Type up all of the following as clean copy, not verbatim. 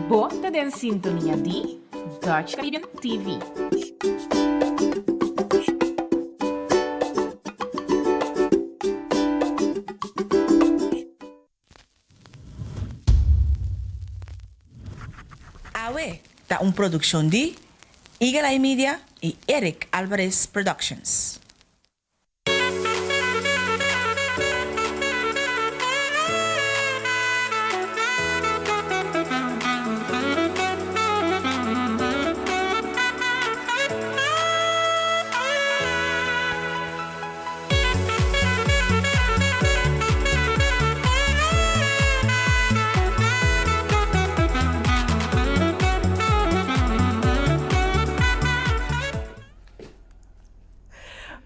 Bota en sintonía de Dutch Caribbean TV. Awe, da un producción de Eagle Eye Media y Eric Alvarez Productions.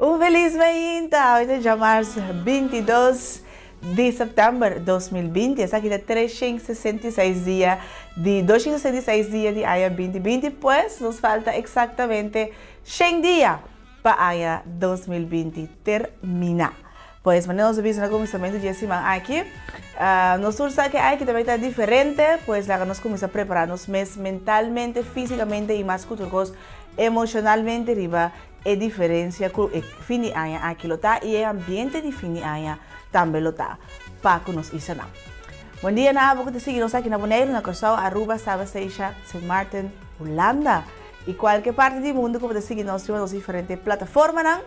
Un feliz mainta! Hoy es março 22 de setembro de 2020. Essa aqui é 366 dias de 266 dias de AIA 2020. Pues nos falta exactamente 100 dias para AIA 2020 terminar. Pues manemos a ver no começamento de semana aqui. Nós sabemos que aqui também está diferente. Pues lá nós começamos a preparar-nos mentalmente, fisicamente e mais culturalmente, emocionalmente riba. É diferença com o fim de ano aqui lo tá e o ambiente de fim de ano também lo tá para que nos isso não. Bom dia na abo que te seguimos aqui na Bonaire, na Corsao, Aruba, Sabaseixa, St. Martin, Holanda e qualquer parte do mundo que te seguir nós temos diferentes plataformas não.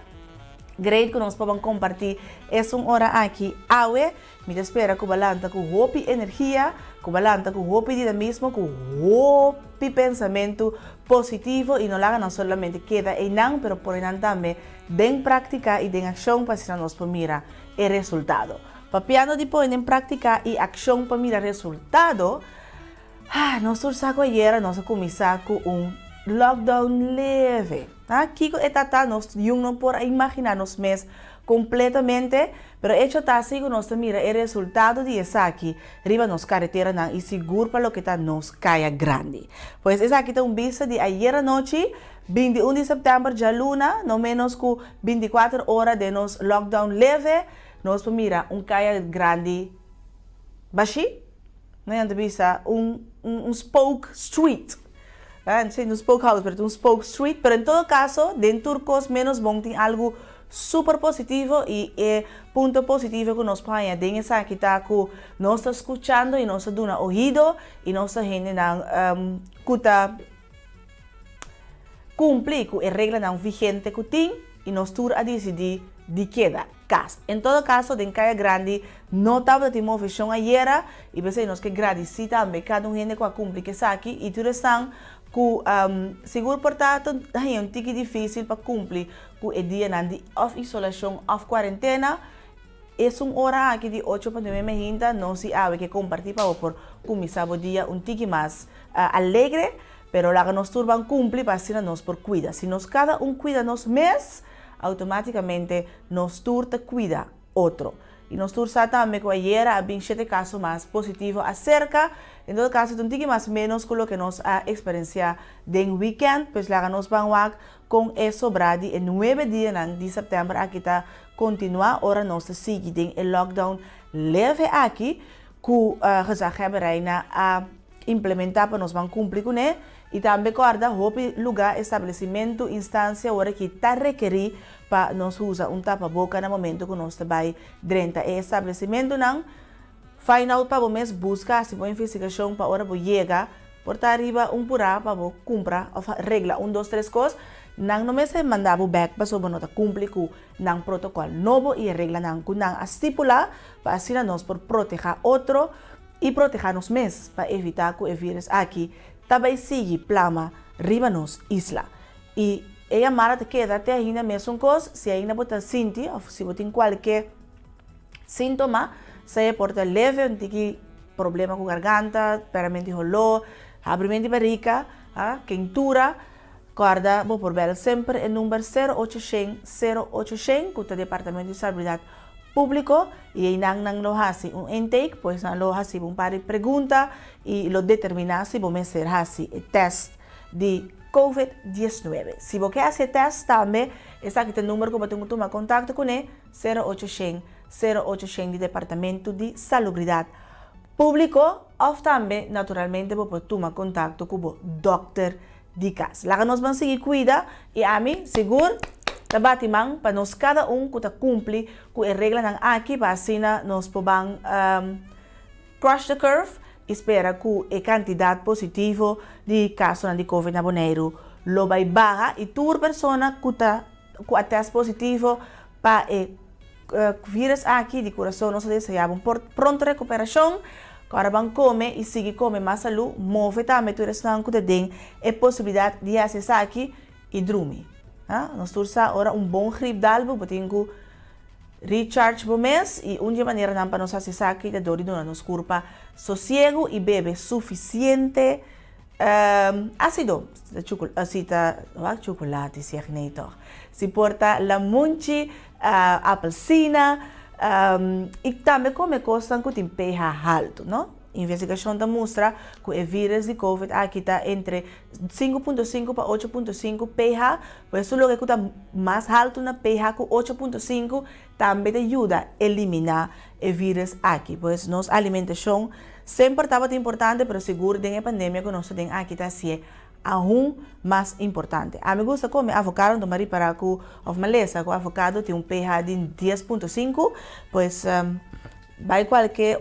Great que nós podemos compartilhar essa hora aqui. Awe, me espera com balanta com hope energia, com balanta com hope dinamismo, com hope pensamento positivo e não lá não solamente queda em não, pero por não também den prática e den ação para se nós para mirar o resultado. Papiando depois em prática e ação para mirar resultado, nós saco ayer nós começar com lockdown leve. Aqui está nós não por imaginar nos mês completamente, pero hecho está assim que nós mira o resultado de essa aqui, riba nos carretera não e seguro para lo que está nos caia grande. Pues essa aqui está vista de ayer noite, 21 de setembro já luna, no menos que 24 horas de nos lockdown leve, nós mira caia grande, baixi, não é vista spoke street. No sé, no spoke house, pero un spoke street. Pero en todo caso, de turcos menos bom tem algo super positivo y punto positivo que nos pone de esa que está que nos está escuchando y nos está dando oído y nos está gente que cumplir con la regla vigente que tiene y nos tour a decidir de queda casa. En todo caso, de calle grande, no estaba de movición ayer y pensé nos que agradecer también cada un gente que cumplir que está aquí y tú están seguro portanto é tique difícil para cumprir com o dia de isolação of quarentena. É hora aqui de 8 para 9 meia não se há que compartir para por começar o dia tique mais alegre, pero lá nós turban cumprir para ser nós por cuida. Se nós cada cuida nos mês, automaticamente nós turta cuida outro. E nós tursa também que ayer há 27 casos mais positivos acerca. En todo caso, un tique más menos con lo que nos ha experienciado del weekend, pues la nos vamos con eso bradi en 9 días de septiembre aquí está continua ahora nos sigue el lockdown leve aquí que gezag hebben reina a implementar para nos van cumplir con él y también guarda hopi lugar establecimiento instancia ahora que está requerir para nos usar un tapaboca en el momento que nos está dentro el establecimiento final para o mês busca se boa investigação para hora vou chegar por arriba purá para vou comprar regla 1, 2, 3 coisas não mês se mandar o back para sobre nota cumprir com não protocolo novo e regla não com não estipular para assim nós por proteger outro e proteger nos mês para evitar que o vírus aqui também siga plama riba nos isla e ela mara te queda até ainda mesmo coisa se ainda botar sentir ou se botar qualquer sintoma se porta leve, não tem problema com garganta, peramento rolô, abrimento de barriga, quentura, guarda, vou por bela sempre, o número 0800 0800, que é o Departamento de Saúde Público, e aí não lo hace intake, pois não lo hace par de perguntas e lo determina se vamos ser hace o teste de COVID-19. Se você quer fazer teste também, está aqui o número que você tomar contato com ele, 0800 0800 de Departamento de Salubridade público of também naturalmente vou tomar contato com o doctor de casa. Lá que nós vamos seguir cuida e a mim seguro tabati man para nós cada que cumpre com a regra nan aqui para assim nós podamos crush the curve e espera que a quantidade positiva de casos de COVID na Bonaire lo vai baixar e toda pessoa que a teste positivo para vírus aqui de coração nós desejamos pronta recuperação. Agora vamos comer e seguir comer mais saúde, move também tudo isso que tem a possibilidade de acessar aqui e dormir. Nós temos agora bom grip d'albo, porque recharge por mês e uma maneira para nós acessar aqui da dor e dona nos corpo sossego e bebe suficiente ácido, chocolate, se porta lamunchi, apelsina, e também come coisas que têm pH alto, não? Investigação mostra que o vírus de COVID aqui está entre 5.5 para 8.5 pH, por isso logo que está mais alto na pH que 8.5 também ajuda a eliminar o vírus aqui. Por isso nossa alimentação sempre estava importante, mas seguro que a pandemia que nós temos aqui está sendo aún mais importante. A mim gusta comer avocado, então Maria para que o maleza, que o avocado tem pH de 10.5, pois vai qualquer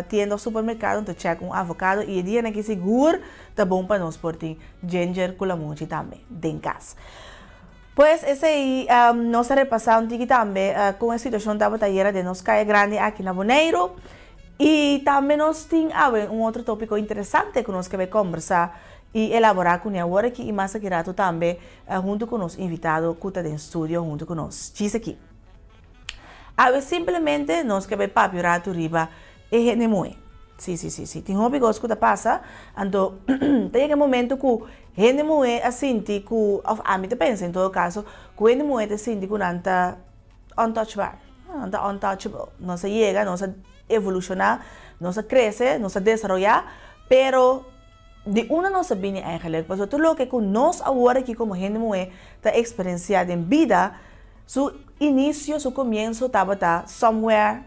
tienda ou supermercado, então checa avocado e dia que seguro tá bom para nós portar ginger com lamunchi também, em casa. Pois esse aí nós repassamos também com a situação da batalha de nós caia grande aqui na Bonaire e também nós temos outro tópico interessante que nós queremos conversar e elaborar com agora aqui e mais aqui também junto com os invitados que estão no estúdio junto com nós. Diz aqui. Simplesmente nós queremos papiar tu riba e gente moe. Sim. Tem um negócio que passa, então tem um momento que gente moe assim que a mim te pensa em todo caso que gente moe te sente que não está untouchable, não se chega, não se evolucionar, não se cresce, não se desenvolver, pero de uma nossa vida eigenlijk, porque tudo o que nós agora aqui como gente moe está experienciando em vida, su inicio, su comienzo estava somewhere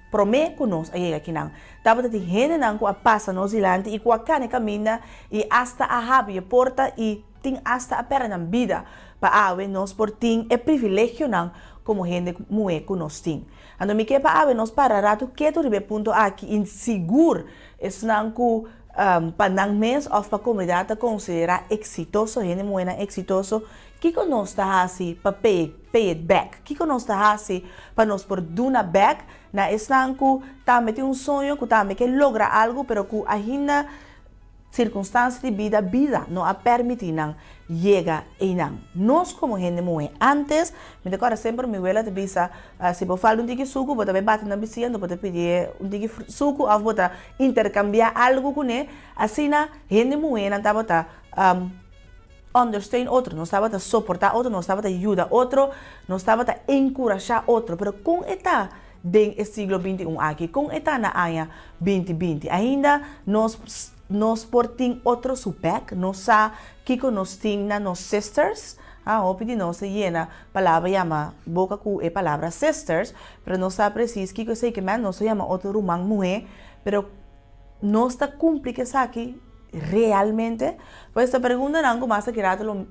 prome com nós aí aqui não. Estava de gente não que passa nós dilante e que a cane camina e hasta a abre a porta e tem hasta a perna na vida para ave nós por tem é privilégio não como gente moe com nós tem. Ando me que para ave nós parar tu que tu ribe ponto aqui inseguro es não que para não mês ou para a comunidade considerar exitoso, gente moena exitoso, que nós está assim para pay it back, que nós está assim para nós por duna back, na estanco também tem sonho que também quer lograr algo, pero que ainda circunstâncias de vida não a permitem chega e não. Nós como gente moe antes, me decora sempre me abuela te bisa, se eu falo tiki suco, vou também bater na bicicleta, vou pedir tiki suco, ou vou intercambiar algo com ele, assim na gente moe não estava understand outro, não estava a suportar outro, não estava a ajudar outro, não estava a encorajar outro, pero com eta den siglo XXI aqui, com eta na área 2020, ainda nós portim outro supec, nós sa que nós tem na nos sisters, opidi nós se llena palavra llama boca cu é palavra sisters, pero nós sa preciso que sei que man nós llama outro rumang muhe, pero nós está cumpre que sa aqui realmente, pues esta pregunta não mais que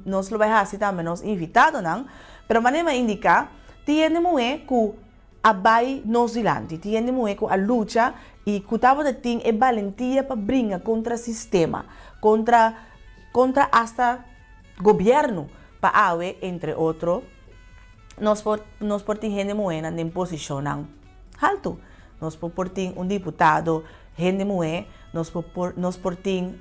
nós lo vai fazer também nós invitado não, pero maneira indica tiene muhe que abai nos dilante, tiene muhe que a luta e que estava de ter a valentia para brigar contra o sistema, contra hasta governo, para haver, entre outros, nós por ter gente moena em posição alto. Nós por ter deputado, gente moe, nós por ter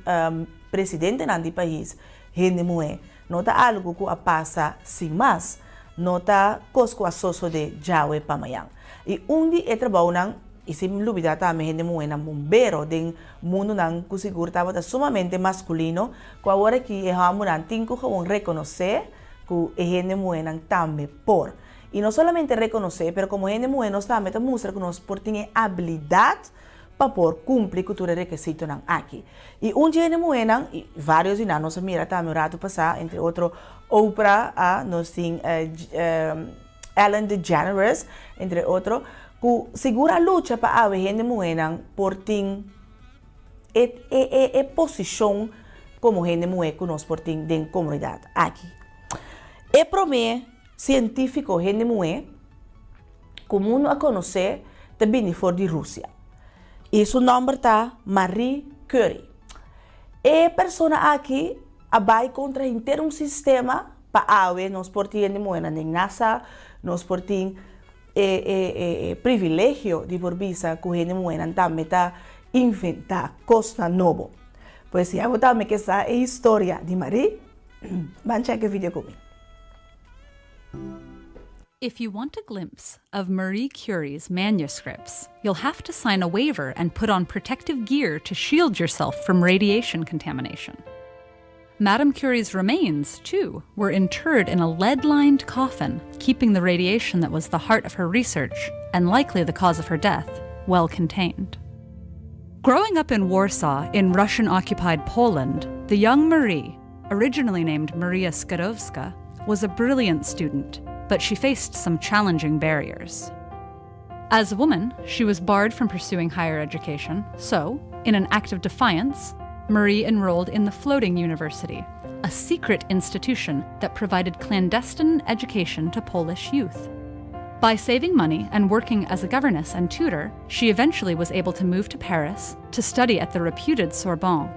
presidente do país, gente moe. Não está algo que passa sem mais, não está coisa que de jawe para amanhã. E onde é trabalho e sem dúvida também gente moena bombeiro do mundo que seguro estava sumamente masculino, que agora que é tem que reconhecer que é gente moena também por. E não somente reconhecer, mas como gente moena também mostra que nós por ter habilidade para por cumprir com os requisitos aqui. E gente moena, e vários de nós mira também o rato passar, entre outros Oprah, nós temos Ellen DeGeneres, entre outros, ku segura lucha para ave gente mueran por tin posición como gente mujer que nos por tin de comunidad aquí. Para mí, científico gente mujer, como uno a conocer, te viene for de Rusia. Y su nombre está Marie Curie. Persona aquí vai contra inteiro un sistema para ave nos por tin gente mujer en NASA, nos por tin privilegio de por visa que gente mujer también está inventar costa novo. Pues si hago también que esa historia de Marie, van a checar el video conmigo. If you want a glimpse of Marie Curie's manuscripts, you'll have to sign a waiver and put on protective gear to shield yourself from radiation contamination. Madame Curie's remains, too, were interred in a lead-lined coffin, keeping the radiation that was the heart of her research, and likely the cause of her death, well contained. Growing up in Warsaw, in Russian-occupied Poland, the young Marie, originally named Maria Skłodowska, was a brilliant student, but she faced some challenging barriers. As a woman, she was barred from pursuing higher education, so, in an act of defiance, Marie enrolled in the Floating University, a secret institution that provided clandestine education to Polish youth. By saving money and working as a governess and tutor, she eventually was able to move to Paris to study at the reputed Sorbonne.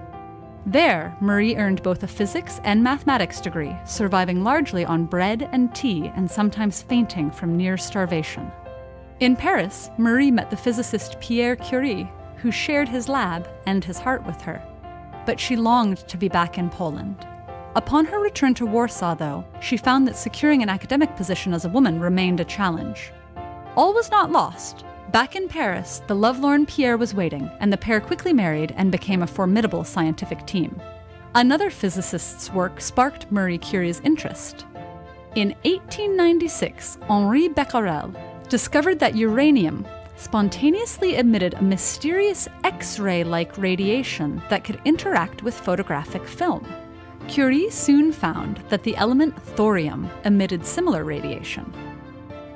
There, Marie earned both a physics and mathematics degree, surviving largely on bread and tea and sometimes fainting from near starvation. In Paris, Marie met the physicist Pierre Curie, who shared his lab and his heart with her. But she longed to be back in Poland. Upon her return to Warsaw, though, she found that securing an academic position as a woman remained a challenge. All was not lost. Back in Paris, the lovelorn Pierre was waiting, and the pair quickly married and became a formidable scientific team. Another physicist's work sparked Marie Curie's interest. In 1896, Henri Becquerel discovered that uranium spontaneously emitted a mysterious X-ray-like radiation that could interact with photographic film. Curie soon found that the element thorium emitted similar radiation.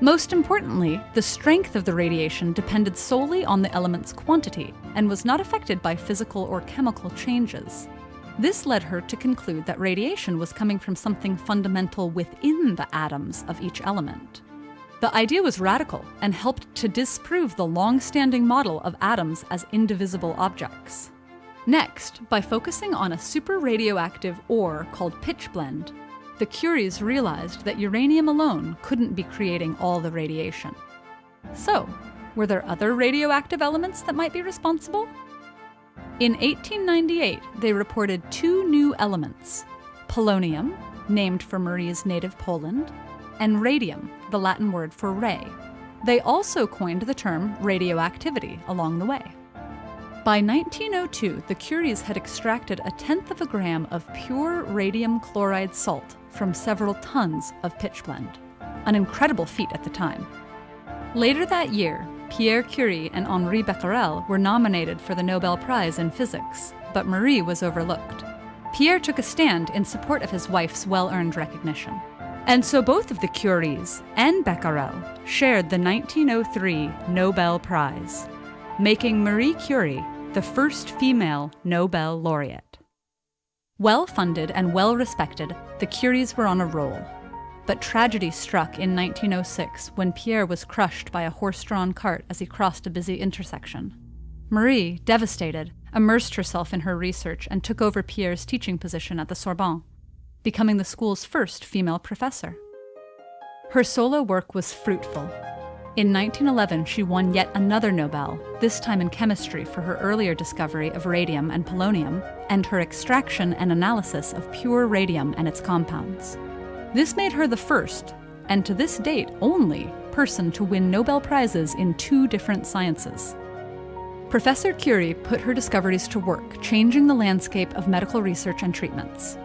Most importantly, the strength of the radiation depended solely on the element's quantity and was not affected by physical or chemical changes. This led her to conclude that radiation was coming from something fundamental within the atoms of each element. The idea was radical and helped to disprove the long-standing model of atoms as indivisible objects. Next, by focusing on a super radioactive ore called pitchblende, the Curies realized that uranium alone couldn't be creating all the radiation. So, were there other radioactive elements that might be responsible? In 1898, they reported two new elements: polonium, named for Marie's native Poland, and radium, the Latin word for ray. They also coined the term radioactivity along the way. By 1902, the Curies had extracted 1/10 gram of pure radium chloride salt from several tons of pitchblende, an incredible feat at the time. Later that year, Pierre Curie and Henri Becquerel were nominated for the Nobel Prize in Physics, but Marie was overlooked. Pierre took a stand in support of his wife's well-earned recognition. And so both of the Curies and Becquerel shared the 1903 Nobel Prize, making Marie Curie the first female Nobel laureate. Well-funded and well-respected, the Curies were on a roll. But tragedy struck in 1906 when Pierre was crushed by a horse-drawn cart as he crossed a busy intersection. Marie, devastated, immersed herself in her research and took over Pierre's teaching position at the Sorbonne, becoming the school's first female professor. Her solo work was fruitful. In 1911, she won yet another Nobel, this time in chemistry for her earlier discovery of radium and polonium, and her extraction and analysis of pure radium and its compounds. This made her the first, and to this date only, person to win Nobel Prizes in 2 different sciences. Professor Curie put her discoveries to work, changing the landscape of medical research and treatments.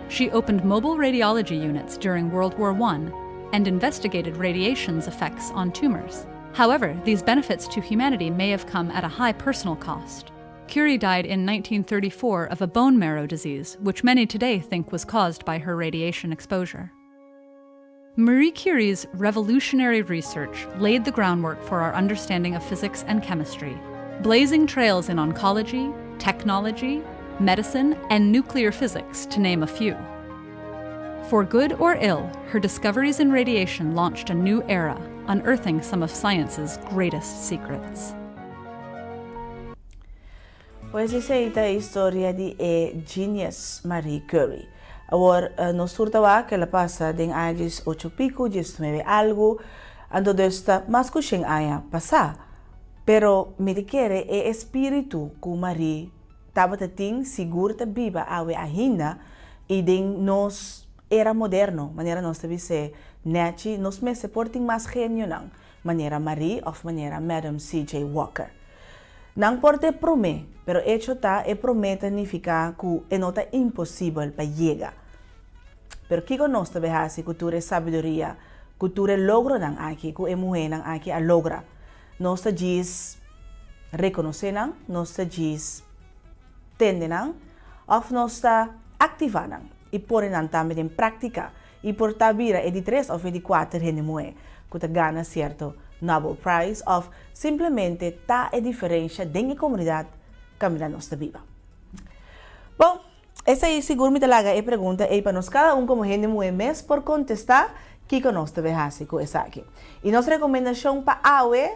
She opened mobile radiology units during World War I and investigated radiation's effects on tumors. However, these benefits to humanity may have come at a high personal cost. Curie died in 1934 of a bone marrow disease, which many today think was caused by her radiation exposure. Marie Curie's revolutionary research laid the groundwork for our understanding of physics and chemistry, blazing trails in oncology, technology, medicine, and nuclear physics, to name a few. For good or ill, her discoveries in radiation launched a new era, unearthing some of science's greatest secrets. Pues esa es la historia de genius Marie Curie. Ahora, nos surta que la pasa de años 8 pico, 19 algo, ando de esta más que haya pasado. Pero me quiere el espíritu que Marie estaba seguro que viva a hina y de nos era moderno, manera nos dice Nachi, nos me se portin más genio nan, manera Marie o manera Madam C.J. Walker. Nang porte prome, pero hecho ta e promete significa que é nota impossível para llegar. Pero que nós te veja cultura sabedoria, cultura logro nan aqui, que é mulher nan aqui a logra. Nós te diz reconhecer nan, nós te diz tende nan, of nós te activar nan, e pôr nan também em prática, e por tabira é de 3 ou de 4 gente mulher, que te gana certo Nobel Prize of simplesmente tá a diferença dentro da comunidade que nós viva. Bom, essa aí seguro me talaga é pergunta e para nós cada como gente mes por contestar que nós deve fazer com essa aqui. E nossa recomendação para awe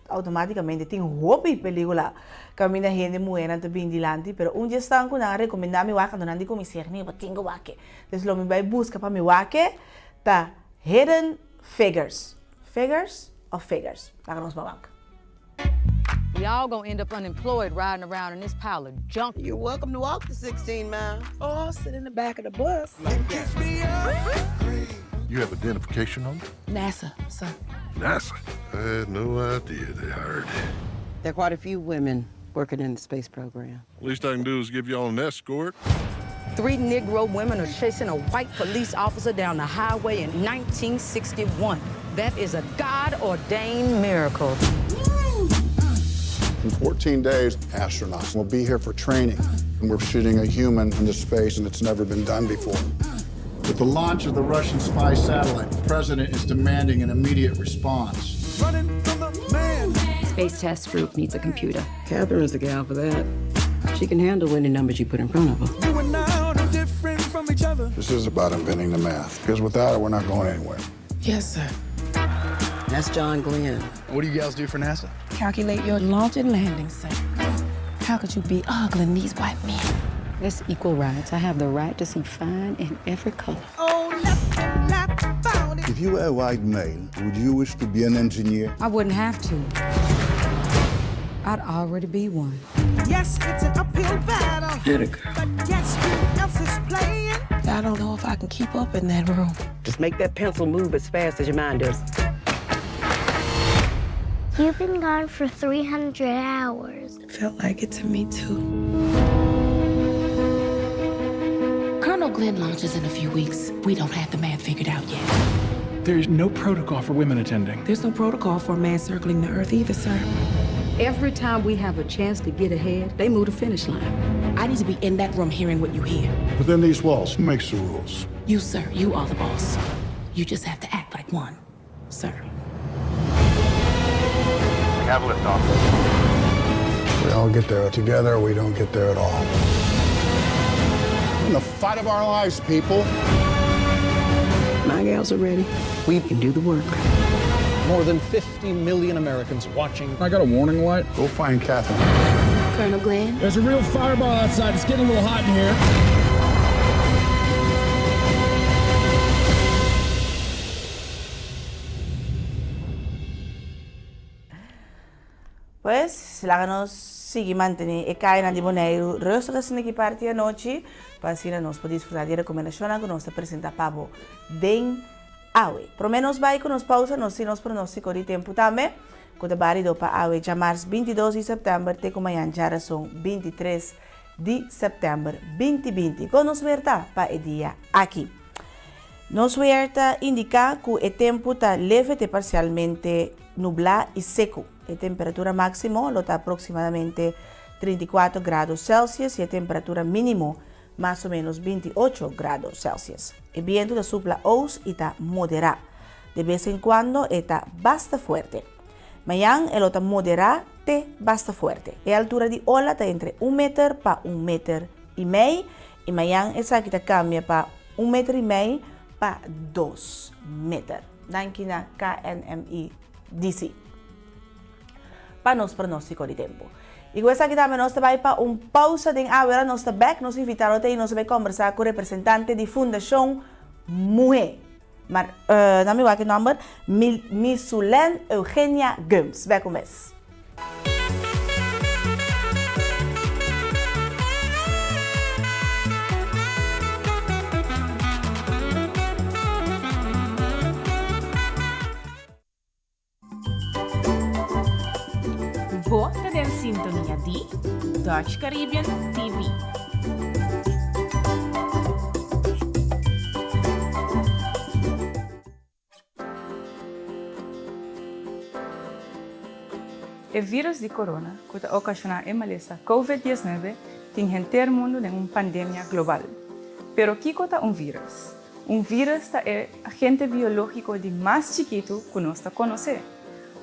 automaticamente tem hobby película camina gente muera to bem dilante, pero dia estão com na recomendar me waka não como ser nem batingo wake. Então lo me vai busca para me wake tá Hidden Figures. Figures of Figures. Lá nos babak. We all gonna end up unemployed riding around in this pile of junk. You're welcome to walk the 16 miles. Or sit in the back of the bus. You have identification on it? NASA, sir. NASA? I had no idea they hired. There are quite a few women working in the space program. Least I can do is give y'all an escort. 3 Negro women are chasing a white police officer down the highway in 1961. That is a God-ordained miracle. In 14 days, astronauts will be here for training. And we're shooting a human into space, and it's never been done before. With the launch of the Russian spy satellite, the president is demanding an immediate response. Running from the man. Space Test Group needs a computer. Catherine's the gal for that. She can handle any numbers you put in front of her. You and I are different from each other. This is about inventing the math, because without it, we're not going anywhere. Yes, sir. That's John Glenn. What do you guys do for NASA? Calculate your launch and landing, sir. How could you be ogling these white men? It's equal rights. I have the right to see fine in every color. Oh, laugh about it. If you were a white male, would you wish to be an engineer? I wouldn't have to. I'd already be one. Yes, it's an uphill battle. Whitaker. But guess who else is playing? I don't know if I can keep up in that room. Just make that pencil move as fast as your mind does. You've been gone for 300 hours. It felt like it to me, too. Colonel Glenn launches in a few weeks. We don't have the math figured out yet. There's no protocol for women attending. There's no protocol for a man circling the Earth either, sir. Every time we have a chance to get ahead, they move the finish line. I need to be in that room hearing what you hear. Within these walls, who makes the rules? You, sir, you are the boss. You just have to act like one, sir. We have liftoff. We all get there together, or we don't get there at all. In the fight of our lives, people. My gals are ready. We can do the work. More than 50 million Americans watching. I got a warning light. Go find Catherine. Colonel Glenn? There's a real fireball outside. It's getting a little hot in here. Pues, láganos sigue manteniendo e cae na diboneiro resto da cena que parte a noite para assim nós podemos disfrutar de recomendação que nós apresenta pavo den awe. Pro menos vai com nos pausa nós se nós pronostico de tempo também. Quando barido para awe já março 22 de setembro te como amanhã já são 23 de setembro 2020. Com nos verta para o dia aqui. Nos verta indica que o tempo está leve e parcialmente nublado e seco. A temperatura máxima está aproximadamente 34 graus Celsius e a temperatura mínima más o menos 28 grados Celsius. El viento de sopla os y está moderado. De vez en cuando está bastante fuerte. Mañana el está moderado te bastante fuerte. La altura de ola está entre 1 meter para 1,5 meter. Y mañana esa aquí cambia para 1,5 meter para 2 meter. Danke na KNMI DC. Para nos pronóstico de tempo. E com essa aqui também nós vai para pausa de agora nós back nós invitaram até e nós vai conversar com o representante de Fundação Mulher. Mas na minha aqui número Missulen Eugenia Gums. Vai começar. Você tem sintonia de Dutch Caribbean TV. O vírus de corona, que ocasiona a maleza COVID-19, tem inteiro mundo em uma pandemia global. Pero que é um vírus? Um vírus é agente biológico de mais chiquito que nós conhecemos.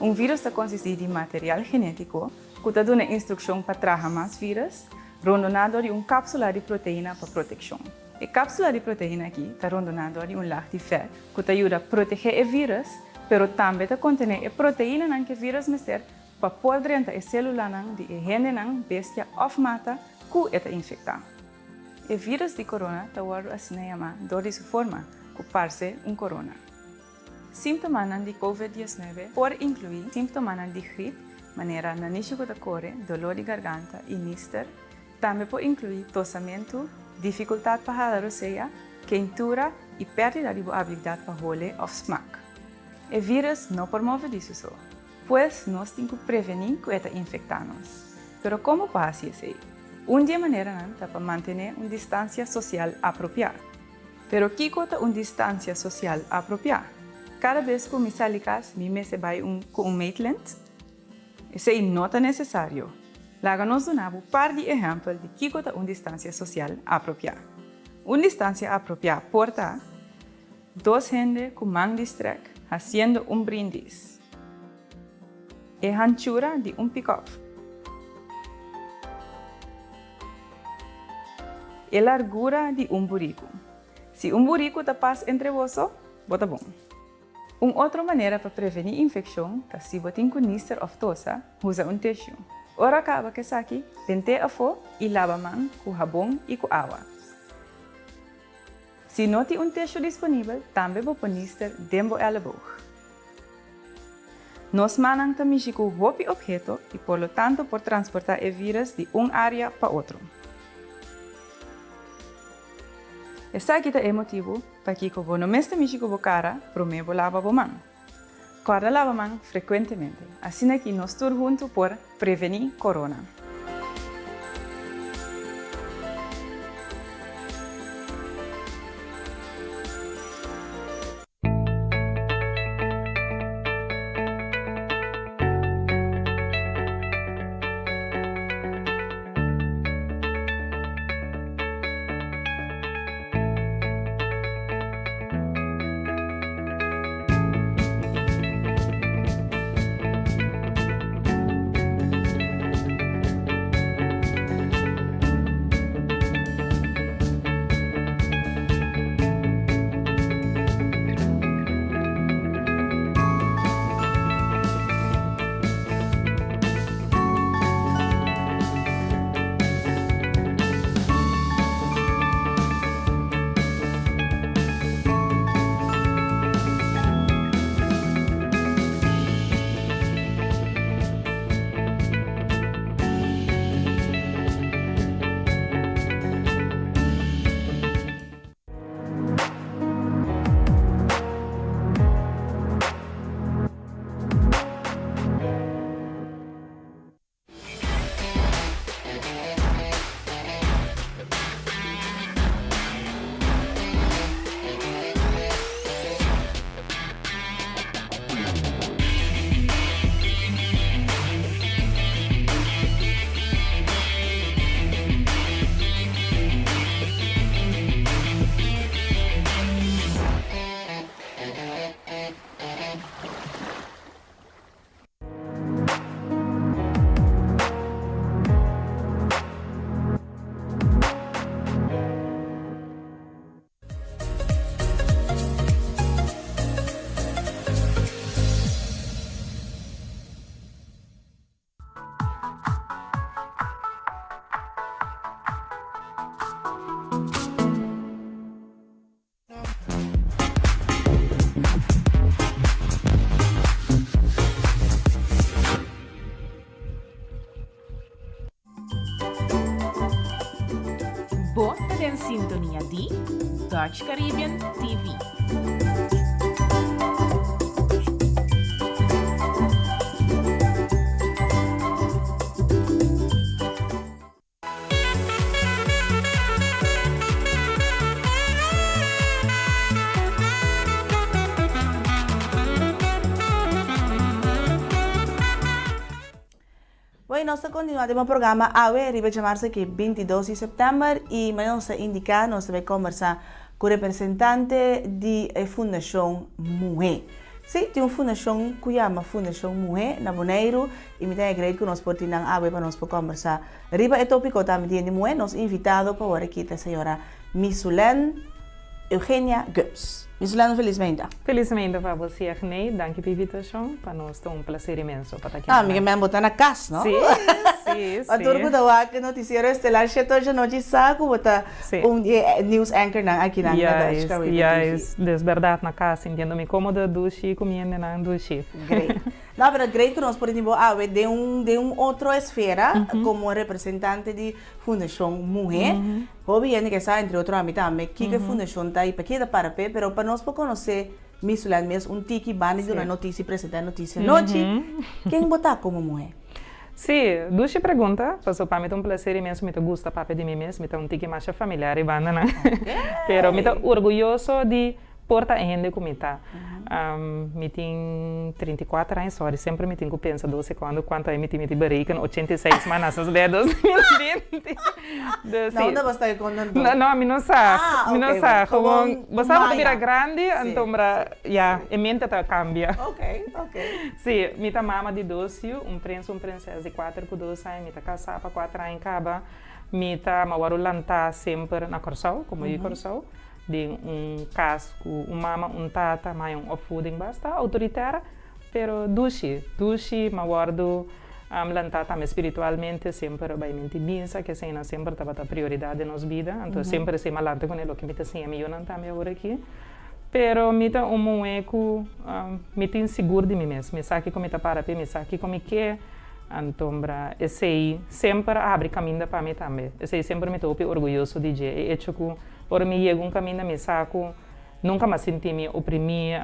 Um vírus consiste de material genético que dá uma instrução para trazer mais vírus, rondonado de uma cápsula de proteína para proteção. A cápsula de proteína aqui está rondonado de lago de fé que ajuda a proteger o vírus, mas também contém a proteína que o vírus meter para poder entrar a célula de gene bestia ou mata que está infectada. O vírus de corona está assim chamado de sua forma, que parece corona. Sintomas de COVID-19 podem incluir sintomas de gripe, maneira nanicho da core, dolor de garganta e níster. Também pode incluir tossamento, dificuldade para jalar ou seja, quentura e perda de habilidade para roer ou smack. O vírus não promove isso só, pois nós temos que prevenir que ele infecta-nos. Mas como faz isso? Uma maneira é para manter uma distância social apropriada. Mas o que é uma distância social apropriada? Cada vez que me salgo de casa, me vai com um maitland. Isso não é necessário. Lá nós damos um par de exemplos de que é uma distância social apropriada. Uma distância apropriada porta 2 gente com mão distract fazendo um brindis. A anchura de um pick-up. A largura de um buraco. Se um buraco está passa entre vocês, bota bom. Uma outra maneira para prevenir infecção é se você tem níster ou tosse, usa um tissue. Ora acaba que aqui, penteia a fogo e lava a mão com sabão e com água. Se não tem um tissue disponível, também pode pôr níster dentro do elbow. Nós mandamos também com o objeto e, por lo tanto, por transportar o vírus de uma área para outra. Esse aqui é o motivo para que você não mexe com a cara, primeiro lava a mão. Guarda lava a mão frequentemente, assim que nós estamos juntos por prevenir corona. Bota en sintonía de Dutch Caribbean TV. Bueno, nós continuamos o programa AWE, vai chamar-se que 22 de setembro e nós indicar, nós vamos conversar com o representante da Fundação Mulher. Sim, tem uma fundação que chama Fundação Mulher, na Bonaire, e me tem que nós podemos ir na AWE para nós conversar. Riba é tópico também de mulher, nós invitado para agora aqui a senhora Missulen Eugenia Gups. Missulen, felizmente. Felizmente para você, Agnei. Danke pela invitação. Para nós é um prazer imenso para estar aqui. Ah, me botar na casa, não? Sim, sim. Para tudo que noticiero estelar, hoje noite saco, botar news anchor na aqui na Dutch Caribbean TV. Es verdade na casa, entendo-me cómoda dushi, comendo na dushi. Great. Não, mas great que nós podemos de outra esfera, como representante de Fundação Mulher. Obviamente que está entre outros âmbitos também, que a Fundação está aí para pero para nós conhecer Missulen mesmo, tiki bani de uma notícia, apresentar notícia noite, quem botar como mulher? Sim, duas perguntas, para mim é um prazer imenso, me gusta papo de mim mesmo, me um tiki mais familiar e banda, né? Pero me orgulhoso de porta ainda como está. Me tem 34 anos, sorry, sempre me tenho que pensar 12 quanto aí me tem barriga, 86 manas os dedos, 2020. Não, não basta com não, me não sabe, me não sabe. Como você vai virar grande, então já, a mente tá cambia. Ok. Sim, me tá mama de 12, príncipe, princesa de 4 com 12 anos, me tá casada para 4 anos acaba, me tá mawarulanta sempre na Corsau, como eu Corsau. De casco, mama, tata, mas opvoeding basta, autoritária, pero dushi, ma guardo lantar também espiritualmente, sempre vai mente pensa que seina sempre estava a prioridade na nossa vida, então sempre se malanta com ele, que me tá sem eu não também agora aqui, pero me tá eco, me tem seguro de mim mesmo, me sabe como tá para me sabe como que então, esse sempre abre caminho para mim também. Esse sempre me estou orgulhoso de dizer. E acho que por mim chega caminho me saco, nunca me senti me oprimir,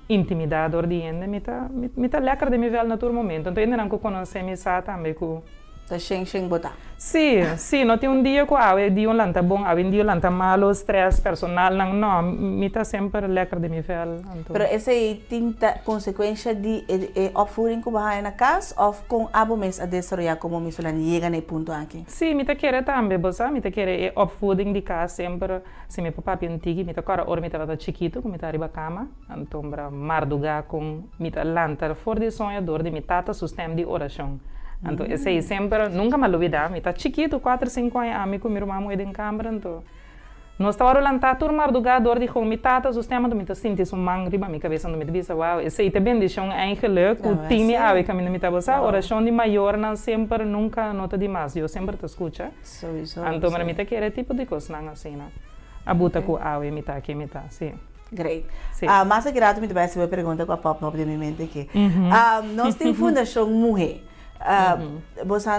intimidade ordem, me tá legal de me ver no todo momento. Então, ainda não conheço me sabe também que tá sem botar. Sim, não tem dia que dia lanta bom, dia lanta malo, stress personal, não, me tá sempre legal de me ver. Pero esse tem consequência de opvoeding que vai na casa ou com abo mês a desarrollar como Missulen chega no ponto aqui? Sim, me tá querer também, me tá querer opvoeding de casa sempre, se me papai antigo, me tá agora me tá chiquito, me tá arriba cama, então marduga com me tá lanta for de sonhador de me tata sistema de oração. Então, esse aí sempre, nunca me olvidar, me tá chiquito, 4, 5 anos, amigo, meu irmão é em câmara, então, nós estávamos orando a turma mardugador de com me tata, o sistema do me tá sentindo mangriba, minha cabeça não me bisa, uau, esse aí também deixou eigenlijk, o time ave que me tá bossa, oração de maior não sempre nunca nota demais, eu sempre te escuta. Então, para mim tá querer tipo de coisa não assim, né? A buta com ave me tá aqui, me tá, sim. Great. Mas é grato me vai ser uma pergunta com a pop de minha mente aqui. Nós temos Fundação Mulher. Você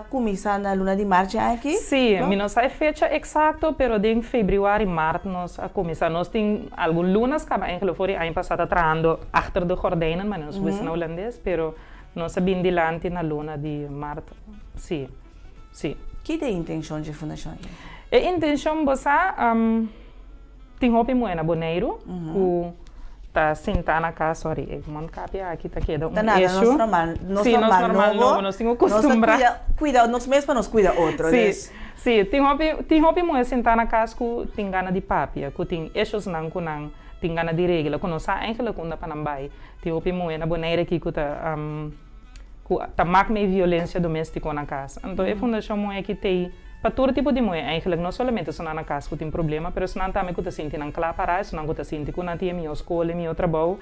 começa na luna de março aqui? Sim, não sei a fecha exata, mas em fevereiro e março nós começamos. Nós temos algumas lunas que ainda foi ano passado trabalhando atrás de gordijnen, mas não somos na holandês, mas nós sabemos delante na luna de março. Sim. Que é a intenção de fundação? A intenção é tem hobby muito na Bonaire, tá sentado na casa, sorry, eu mando capia aqui, tá queda eixo. Normal, nós temos costume. Cuida, nós mesmos nos cuida outro. Sim, tem hobby muito sentar na casa que tem gana de papia, que tem eixos não, que não tem gana de regra, que não sabe ainda quando para não vai. Tem hobby muito na Bonaire aqui que tá marca meio violência doméstica na casa. Então, a fundação muito que tem para todo tipo de mulher, eigenlijk não somente se na casa que tem problema, mas se não também que te sente não claro para se não que te sente que não tem minha escola, meu trabalho,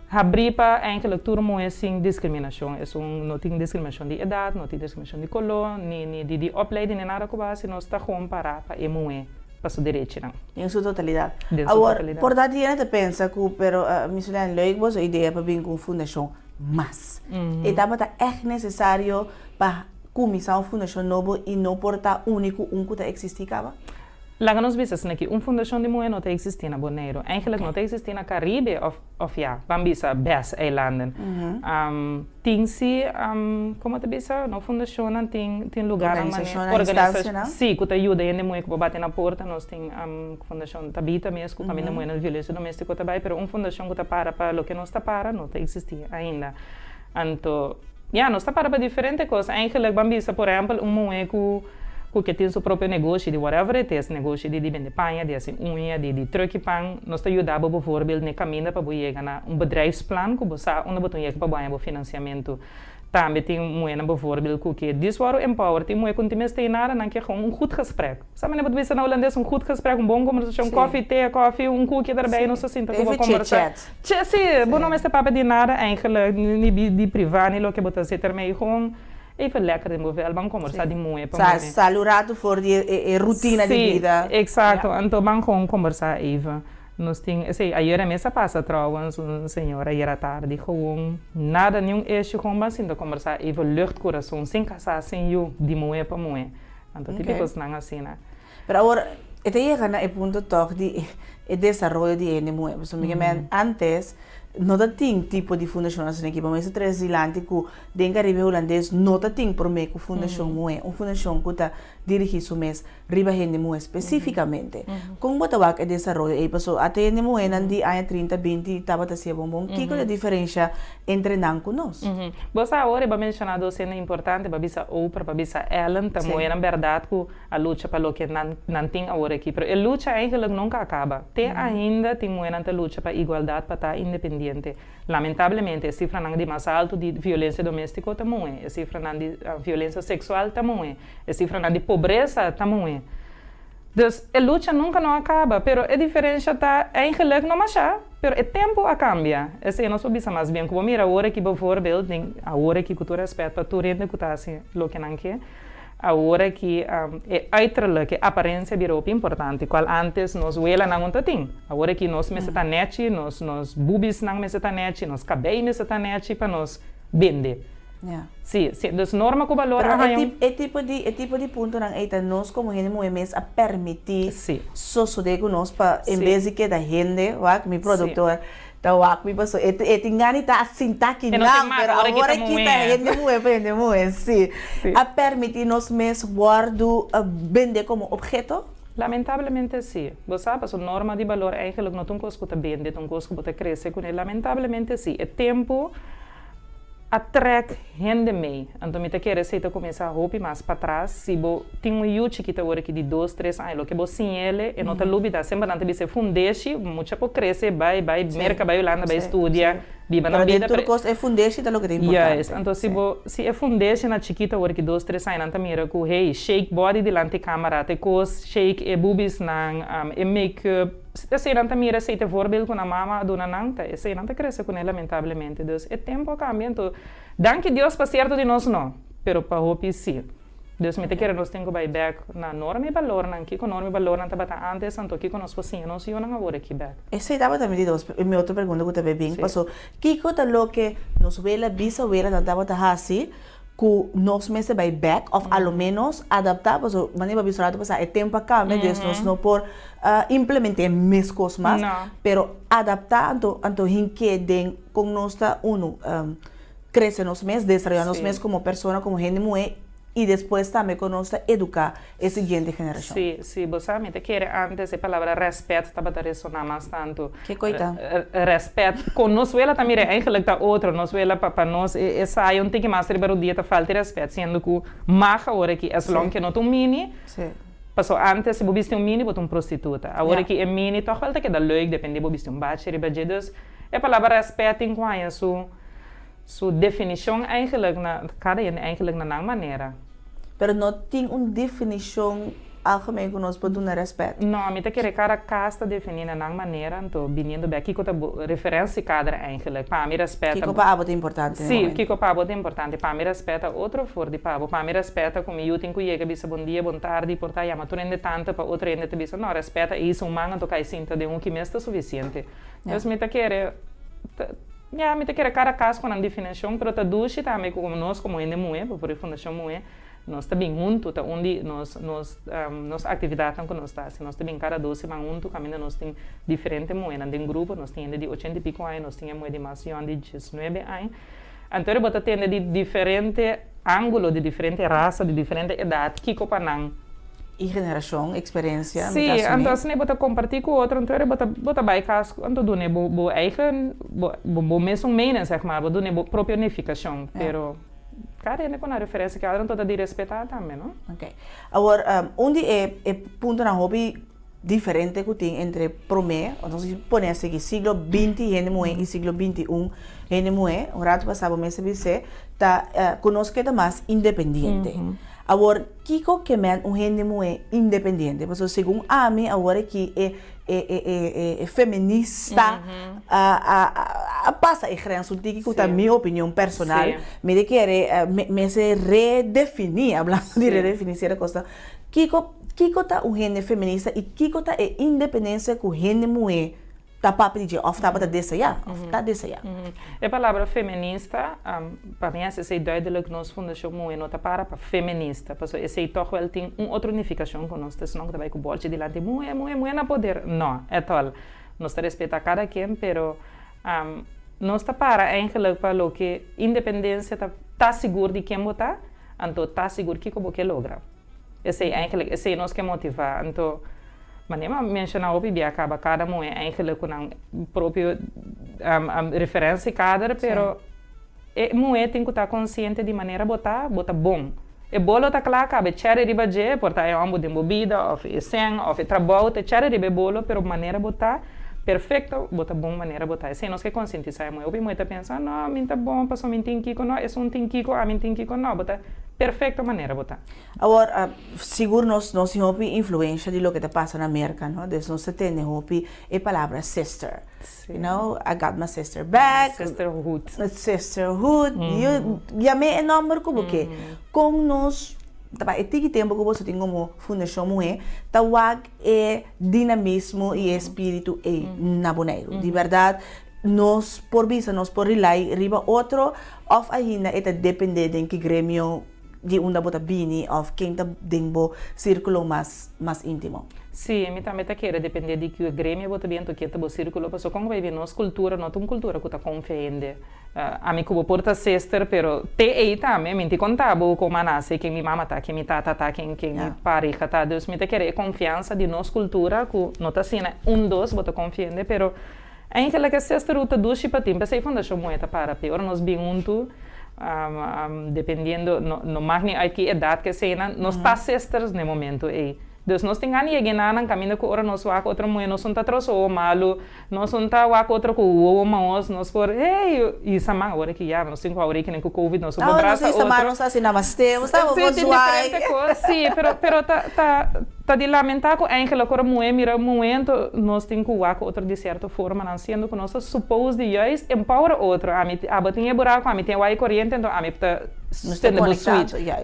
abrir para eigenlijk todo mulher sem discriminação, não tem discriminação de idade, não tem discriminação de cor, nem de opleiding, nem nada que base, nós está com para a mulher para sua direito não. Em sua totalidade. Agora, por dar dinheiro, pensa que pero Missulen leuk was a ideia para vir com fundação, mas estava é necessário para começar uma fundação nova e não portar único que existe acaba? Lá nos visas que fundação de mulher não tem existir na Bonaire. Eigenlijk não tem existir na Caribe of ja, bambisa best eilanden. Tem se como te bisa, no fundação tem lugar organização. Sim, que te ajuda a mulher que bater na porta, nós tem fundação tabita mesmo, que também mulher na violência doméstica também, pero fundação que te para lo que não está para, não tem existir ainda. Então, ja, não está para diferente coisa. Eigenlijk bambisa, por exemplo, mulher que tem seu próprio negócio de whatever it is, negócio de vender panha, de assim unha, de truckpan, nós te ajudamos, bijvoorbeeld, no caminho para chegar na bedrijfsplan, que você onde botar chegar para ganhar financiamento. Também tem mulher, bijvoorbeeld, que this war empower, tem mulher que tem steun nada, que gewoon goed gesprek. Sabe, né, você na holandês goed gesprek, bom conversação, coffee, um cookie daarbij, não se sinta como conversar. Sim, bom não é papo de nada, eigenlijk, nem de privado, nem lo que botar se termei gewoon. Even lekker de mover, vamos conversar de mulher. Salurado voor die rotina de vida. Exacto, então vamos conversar even. Nós tem, assim, a hora mesa passa trouwens, senhora, hier à tarde, gewoon nada, nenhum eixo, gewoon mas ainda conversar even luchtcoração, sem casar, sem eu, de mulher para mulher. Então, típicos não assim, né? Pero agora, este llega no punto toch de desarrollo de mulher. Antes, não tem tipo de fundação assim aqui, mas três anos que den Caribe holandês não tem por meio que fundação mulher, uma fundação que está dirigido mês riba gente mulher especificamente. Com o tabaco é desenvolvimento, aí passou até gente mulher nandi ano 30, 20 estava a ser bom. Que é a diferença entre nós e nós? Você agora vai mencionar duas cenas importantes, para bisa Oprah, para bisa Ellen, também na verdade que a luta para o que não tem agora aqui, mas a luta eigenlijk nunca acaba. Tem ainda tem mulher na luta para igualdade, para estar independente. Lamentavelmente, a cifra não é mais alta de violência doméstica também, a cifra não de violência sexual também, a cifra não de pobreza também. Então, a luta nunca não acaba, mas a diferença está eigenlijk não mais já, mas o tempo a cambia. Assim, nós sabemos mais bem como mira agora que, bijvoorbeeld, agora que tu respeita para tu rende que está assim, lo que não quer. Agora que uiterlijk, a aparência virou importante, qual antes nós vela não tinha. Agora que nós meseta net, nós boobies não meseta net, nós cabelo meseta net para nós vender. Sim, então norma com valor. É tipo de ponto não é nós como gente mulheres a permitir sosodé com nós para em vez de que da gente, vai meu produtor Tawak mi paso tingani ta sintaki não, pero agora kita gente mulher, sim. A permitir-nos mesmo guardo vender como objeto? Lamentavelmente sim. Você sabe, a norma de valor eigenlijk não tem coisa que vende, tem coisa que cresce com ele. Lamentavelmente sim. O tempo atrek gente mee. Então, me quer receita começar a roupa mais para trás. Se você tem um yuchi que está agora aqui de 2, 3 anos, que você sim ele, e não está lúbida, sempre não tem que fundeshi, muito pouco cresce, vai, merca, vai Holanda, vai estudar, viva na vida. Mas dentro é fundeshi, tá lo que tem importante. Yes, então se é fundeshi na chiquita agora que 2, 3 anos, não mira que hey, shake body delante câmera, te cos, shake e boobies nang, e make-up. Assim, não mira se te voorbeeld com a mama, dona nanta, assim, não cresce com ele, lamentavelmente. Então, é tempo cambia. Então, danke Deus para certo de nós não, pero para hopi sim. Deus me te quer nós tem que vai back na norma e valor, não que com norma e valor não estava antes, então aqui com nós fosse nós eu não agora aqui back. Essa estava também de dos. Minha outra pergunta que também bem passou. Que coisa lo que nos vela bisa vela não estava assim. Que nós mesmos vai back, ou ao menos adaptar, porque a maneira visual é tempo a cambia, então nós não por implementar mais coisas, mas adaptar, então hinqueden com nós crescer nós mesmos, desarrollar nós mesmos como pessoa, como gente mulher, e depois também com nós educar a seguinte geração. Sim, você me quer antes a palavra respeito estava a ressonar mais tanto. Que coisa? Respeito. Com nós ela também é eigenlijk tá outro, nós ela para nós essa aí não tem que mais ter o dia tá falta de respeito, sendo que macha agora que as long que não tem mini. Sim. Passou antes se você tem mini, botou prostituta. Agora que é mini, toch falta que dá leuk, depende se você tem bachelor, budgetos. A palavra respeito em qual sua definição eigenlijk na cada een eigenlijk na maneira. Pero não tem uma definição algemeen que nós podemos respeito. Não, me quer cada casta definir na maneira, então vindo bem aqui com a referência cada eigenlijk. Para mim respeita. Que para é importante. Sim, que para é importante. Para mim respeita outro for de para. Para mim respeita como eu tenho que chegar bisa bom dia, bom tarde, portar já mas tu rende tanto para outro rende te bisa não respeita isso humano então cai sinta de um que me está suficiente. Então me quer me quer cada caso com uma definição, pero tá duche também como nós como ende mulher, por fundação mulher. nós também junto, tá onde nós atividades que nós está, se nós também cada 2 semanas junto, caminho nós tem diferente moedas de grupo, nós tem de 80 e pico anos, nós tem moeda de mais de 19 anos, então eu boto tende de diferente ângulo, de diferente raça, de diferente idade, que copanang. E geração, experiência. Sim, então se não botar compartilhar com outro, então eu botar by caso, então do né bo eigen, bo mesmo meinen zeg maar, bo do né própria unificação, pero cada um com a referência que cada toda de respeitar também, não? Ok. Agora, onde é ponto na hobby diferente que tem entre promé, então se põe assim siglo XX e siglo XXI um rato passado mês se tá conosco que é mais independente. Agora, Kiko que é gente muito independente, porque segundo a mim agora que é feminista, passa a grença que é a minha opinião personal, me quer me se redefinir, hablando de redefinir a coisa. Kiko tá gente feminista e Kiko tá independência com gente muito tá papo de of tá desejar, tá desejar. A palavra feminista, para mim essa é duidelijk nos fundação muito nota para feminista, porque esse toch wel tem outra unificação com nós, senão que vai com bote delante muito na poder, não, é tal. Nós respeita cada quem, pero nós tá para eigenlijk para o que independência tá seguro de quem botar, então tá seguro que como que logra. Esse é eigenlijk esse nós que motivar, então mas nem mencionar o que acaba cada mulher eigenlijk com a própria referência cada, pero a mulher tem que estar consciente de maneira botar bom. E bolo tá claro, cabe chere riba je, porta é ambo de bebida, ou é sen, ou é trabalho, te chere riba bolo, pero maneira botar perfeito, bota bom maneira botar. Sem nós que conscientizar a mulher, o mulher pensa, não, minta bom, passou min tinkico, não, é um tinkico, a min tinkico, não, bota perfeita maneira botar. Agora, seguro nós temos influência de lo que está passando na América, não? Desde nós temos a palavra sister. You know, I got my sister back. Sisterhood. E a mim é nome como que com nós e tiki tempo que você tem como fundação mulher, tawag é dinamismo e espírito na boneiro. De verdade, nós por visa, nós por rely riba outro, of ainda é depender de que grêmio de onde bota bini, of quem tá dentro círculo mais íntimo. Sim, a mim também quer depender de que o grêmio bota bem que tá o círculo, porque como vai ver nossa cultura, não tem cultura que tá confiante. A mim como porta sister, pero te aí também, me te contava como a nasce, quem me mama tá, quem me tata tá, quem me pareja tá, Deus me te quer confiança de nossa cultura, que não tá assim, dois bota confiante, pero ainda que sister ruta duas para tempo, sei fundação moeda para pior nós bem junto. Dependendo no magni a que idade que seja, nós tá sisters no momento aí. Deus nós tem ani again caminho com ora nós wak outra mulher nós tá troço o malo, nós tá wak outra com o maos nós por e sama agora que já nós tem com a hora que nem com covid nós não braça outra. Não, nós assim namaste, nós tá diferente sim, pero tá de lamentar com aquela cor mulher mira momento nós tem com wak outra de certa forma não sendo que nós suppose de just empower outro a mim abatinha buraco a mim tem wai corrente então a mim tá nós temos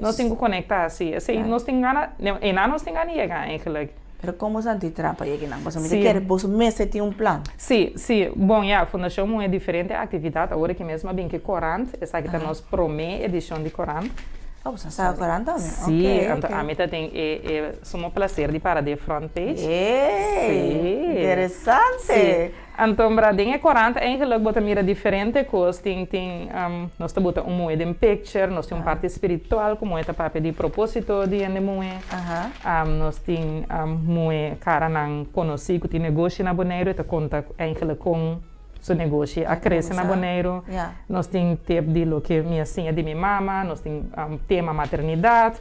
nós tem que conectar assim nós tem gana e nós tem gana eigenlijk. Pero como se antitrapa e não, você me quer você mesmo tem plan. Sim, bom, a fundação é diferente a atividade agora que mesmo bem que Corant, essa aqui tá nós promê edição de Corant. Você sabe Corant também? Sim, então a meta tem somos prazer de para de front page. Sim, interessante. Então, bradinho é 40, eigenlijk bota mira diferente coisas, tem nós tá bota moeda em picture, nós tem parte espiritual, como é papel de propósito de ande moeda. Nós tem moeda cara não conheci que tem negócio na Bonaire, tá conta eigenlijk com seu negócio a crescer na Bonaire. Nós tem tempo de lo que minha senha de minha mama, nós tem tema maternidade.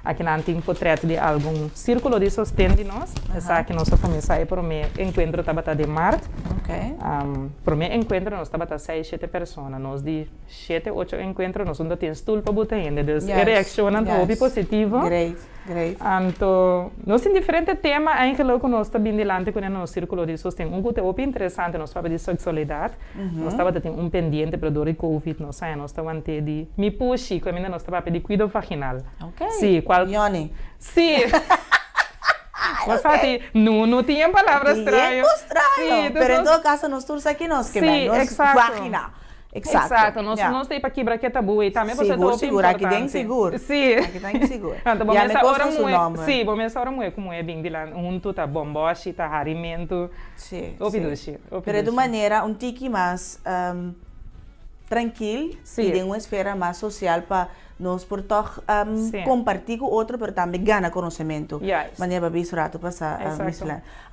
Aqui não tem portreto de algum círculo de sostén de nós. Essa aqui nós começamos por meu encontro estava de março. Por meu encontro nós estava 6, 7 pessoas. Nós de 7, 8 encontros nós ainda temos tudo para botar ainda. Então, reacionam muito positivo. Great. Então, nós temos diferentes temas ainda que nós estamos bem delante com o nosso círculo de sostén. Um que é muito interessante, nós falamos de sexualidade. Nós estava tendo pendiente para dor de Covid. Nós estava de me puxi, que ainda nós estava de cuidado vaginal. Sim, Yoni. Sim. Você não tinha palavra estranha. Estranho. Pero em todo caso, nós todos aqui nós que vamos vagina. Exato. Nós temos para quebrar que tabu e também você seguro, está seguro, aqui tem seguro. Sim. Aqui tem seguro. Então, E a me hora su nome. sim, bom, essa hora moe como é bem de lá, junto tá bomboche, tá harimento. Sim. Ouvidoche. Pero de maneira um tique mais tranquilo e de uma esfera mais social para nós por toch compartir com outro, mas também ganhar conhecimento. Maneira para isso rato passar a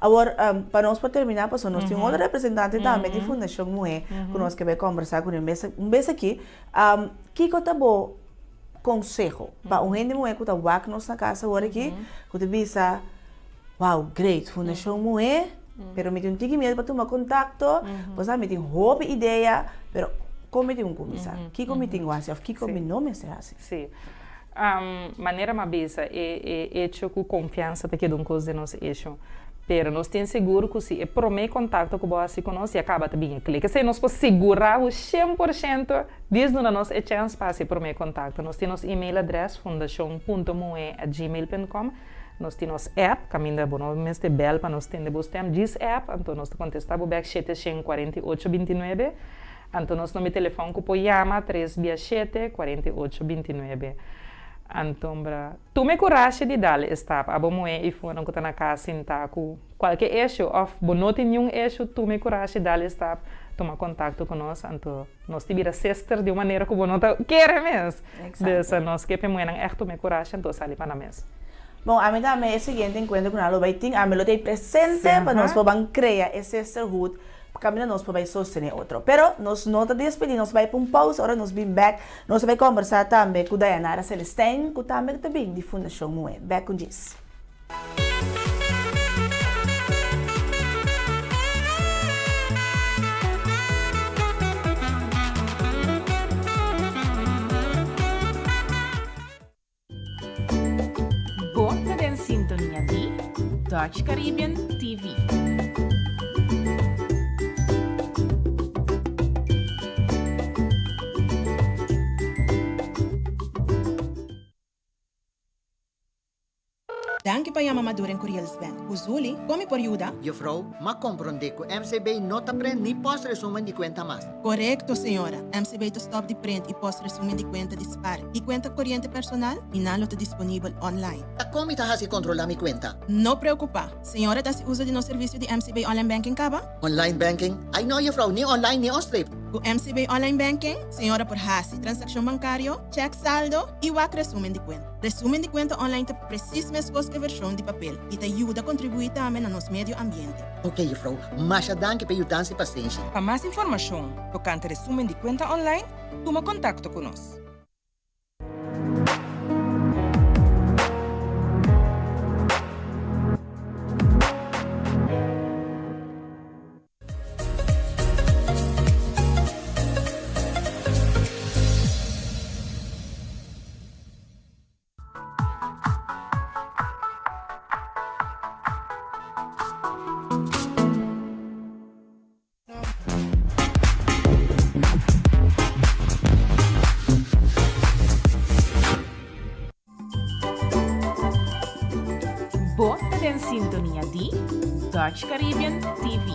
agora, para nós para terminar, nós temos outro representante também de Fundação Moe, que nós que vai conversar com um vez aqui. Que tá bom conselho para um gente Moe que tá aqui na casa agora aqui, que te visa, wow, great, Fundação Moe, pero me tem um tique medo para tomar contato, pois me tem hobby ideia, pero como tem começar? Que como tem guarda? Que como não me será assim? Sim. Maneira mais besa é hecho com confiança porque de coisa de nós hecho. Pero nós temos seguro que se promete contato com você conosco e acaba também clica. Se nós podemos segurar o 100% desde a nossa chance para se promete contato. Nós temos e-mail adresse fundação.moe@gmail.com. Nós temos app, caminho da boa mês de bel para nós ter diz app, então nós contestamos o back 74829. Então, nosso número de telefone que pode chamar 367-4829. Então, tu me coragem de dar esta, a bom é e foram que está na casa sentar com qualquer eixo, ou não tem nenhum eixo, tu me coragem de dar esta, toma contato conosco, então nós tivemos sister de uma maneira que não quer mesmo. Então, nós que pemos echt tu me coragem, então sai para nós. Bom, a mim também é o seguinte encontro com ela vai ter, a mim lo tem presente para nós poder criar esse sisterhood. Caminho nós podemos sostener outro. Pero nós não te despedir, nós vai para um pause, agora nós vamos back, nós vai conversar também com Dayanara Celestine, que também de Fundação Moe. Back com isso. Bota em sintonia de Dutch Caribbean TV. Danke para a madura em Kurielsbank. Uzuli, come por ajuda? Juffrouw, ma comprende que MCB não te prende nem posso resumen de conta mais. Correcto, senhora. MCB te stop de print e posso resumen de conta dispar. E conta corriente personal, e não está disponível online. Como está se controlar minha conta? Não preocupa. Senhora, está se usa de nosso serviço de MCB Online Banking, caba? Online banking? Ai não, juffrouw, nem online nem on-strip. O MCB Online Banking, senhora por hasi, transação bancário, cheque saldo e o resumen de conta. Resumen de conta online te precisa mesmo que versão de papel e te ajuda a contribuir também no nosso meio ambiente. Ok, juffrouw, mas danke pela ajuda e paciência. Para mais informação tocante resumen de conta online, toma contato conosco. Bota em sintonia de Dutch Caribbean TV.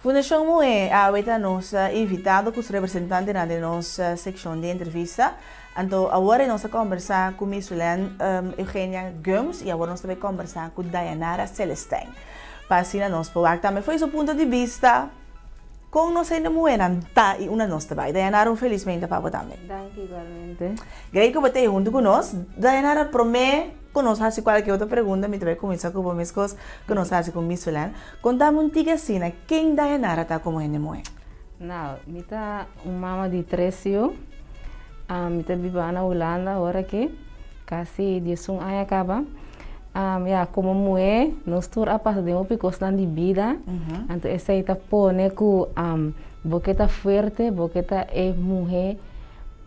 Fundação Moe a nossa invitado com os representantes da nossa secção de entrevista. Então, agora nós vamos conversar com Miss Eugenia Gomes e agora nós vamos conversar com Dayanara Celestine. Para assim, nós podemos também foi seu ponto de vista com nós ainda Moe tá e uma nossa vai. Dayanara, felizmente para também. Danke igualmente. Graças que você junto conosco. Dayanara promete que nós fazemos qualquer outra pergunta, me vai começar com as coisas que nós fazemos com Miss Sulan. Contamos um tique assim, quem Dayanara está como ainda Moe? Não, me tá uma mama de 3 anos. Me tá vivendo na Holanda agora aqui, quase 10 anos aí acaba. Como Moe, nós estamos a passar de uma coisa de vida. Então, essa aí tá pone que boqueta forte, boqueta é mulher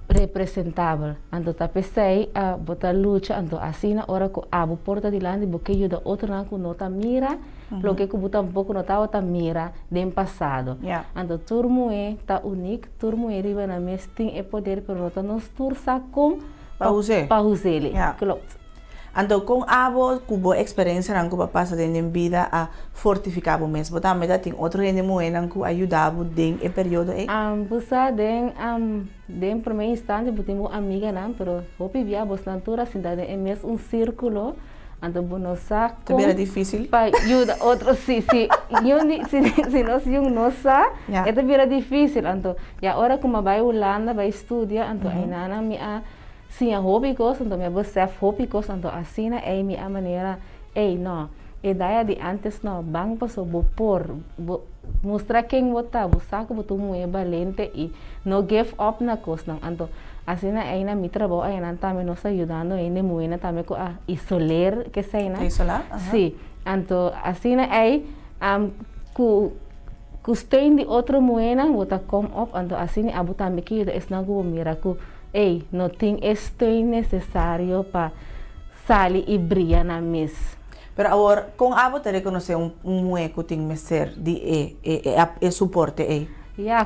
representável. Então, tá pensei a botar luta, então assim na hora que abo porta de lande, porque ajuda outro não que não tá mira, lo que botar um pouco não tá mira do passado. Então, turmo tá único, turmo riba na mes tem poder, pero não tá nos tursa com para usar ele. Então, com abo, cubo experiência não que passa dentro da vida a fortificar o mês, mas também tem outro gente moeda que ajudava dentro do período aí. Busa den primeira instância, temos amiga não, pero hopi via bostante assim da é mesmo círculo, então bonosa. Também era difícil. Para ajuda outro se nós nossa, é também era difícil, então já hora como vai Holanda, vai estudar, então aí nana me sim, a hobbycos, então me self hobbycos, então assim é minha maneira, não, ideia de antes não, bang passo por mostrar quem vota, buscar que botou muito valente e não give up na coisa, então assim é na meu trabalho, aí não também nos ajudando, aí nem muito também a isolar que sei na. Isolar? Sim, então assim é que steun de outro moeda, vota come up, então assim a botar me que é não go miracle. Não tem steun necessário para sair e brilhar na mesa. Pero agora, com a você reconhecer moeda que tem que ser de suporte